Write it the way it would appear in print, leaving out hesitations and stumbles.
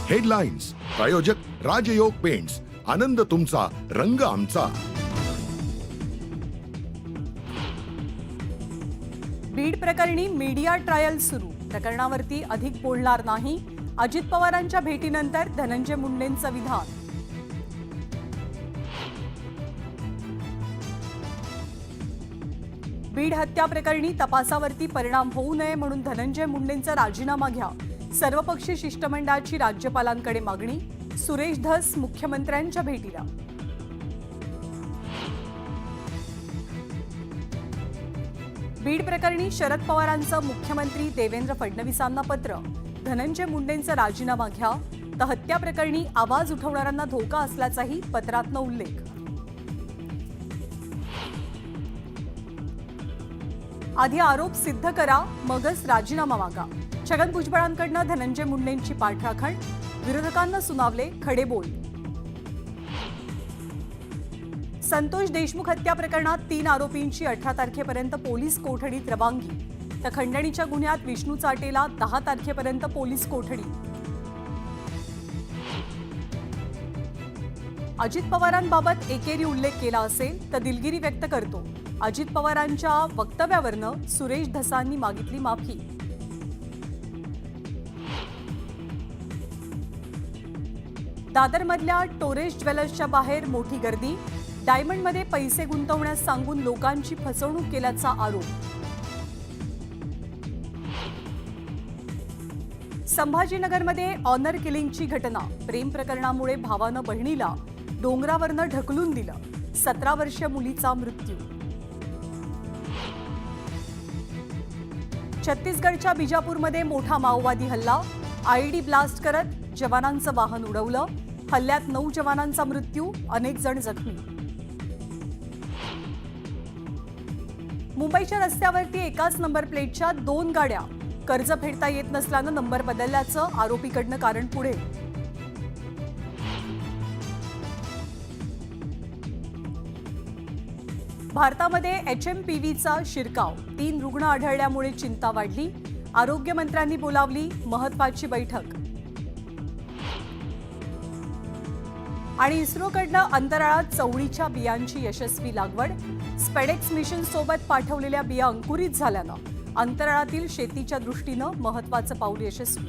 Headlines प्रायोजक राजयोग paints, आनंद तुमचा, रंग आमचा. बीड प्रकरणी मीडिया ट्रायल सुरू. प्रकरणावरती अधिक बोलणार नाही. अजित पवारांच्या भेटीनंतर धनंजय मुंडेंचं विधान. बीड हत्या प्रकरणी तपासावरती परिणाम होऊ नये म्हणून धनंजय मुंडेंचा राजीनामा घ्या. सर्वपक्षीय शिष्टमंडळाची राज्यपालांकडे मागणी. सुरेश धस मुख्यमंत्र्यांच्या भेटीला. बीड प्रकरणी शरद पवारांचं मुख्यमंत्री देवेंद्र फडणवीसांना पत्र. धनंजय मुंडेंचा राजीनामा घ्या. तर हत्या प्रकरणी आवाज उठवणाऱ्यांना धोका असल्याचाही पत्रातनं उल्लेख. आधी आरोप सिद्ध करा, मगच राजीनामा मागा. छगन भुजबळांकडनं धनंजय मुंडेंची पाठराखण. विरोधकांना सुनावले खडेबोल. संतोष देशमुख हत्या प्रकरणात 3 आरोपींची 18 तारखेपर्यंत पोलीस कोठडीत रवानगी. तर खंडणीच्या गुन्ह्यात विष्णू चाटेला 10 तारखेपर्यंत पोलीस कोठडी. अजित पवारांबाबत एकेरी उल्लेख केला असेल तर दिलगिरी व्यक्त करतो. अजित पवारांच्या वक्तव्यावरनं सुरेश धसांनी मागितली माफी. दादरमधल्या टोरेस ज्वेलर्सच्या बाहेर मोठी गर्दी. डायमंडमध्ये पैसे गुंतवण्यास सांगून लोकांची फसवणूक केल्याचा आरोप. संभाजीनगरमध्ये ऑनर किलिंगची घटना. प्रेम प्रकरणामुळे भावानं बहिणीला डोंगरावरनं ढकलून दिलं. 17 वर्षीय मुलीचा मृत्यू. छत्तीसगडच्या बिजापूरमध्ये मोठा माओवादी हल्ला. आयईडी ब्लास्ट करत जवानांचं वाहन उडवलं. हल्ल्यात 9 जवानांचा मृत्यू, अनेक जण जखमी. मुंबईच्या रस्त्यावरती एकाच नंबर प्लेटच्या 2 गाड्या. कर्ज फेडता येत नसल्यानं नंबर बदलल्याचं आरोपीकडनं कारण पुढे. भारतामध्ये HMPVचा शिरकाव. 3 रुग्ण आढळल्यामुळे चिंता वाढली. आरोग्यमंत्र्यांनी बोलावली महत्त्वाची बैठक. आणि इस्रोकडनं अंतराळात चवळीच्या बियांची यशस्वी लागवड. स्पेडेक्स मिशन सोबत पाठवलेल्या बिया अंकुरित झाल्यानं अंतराळातील शेतीच्या दृष्टीनं महत्त्वाचं पाऊल यशस्वी.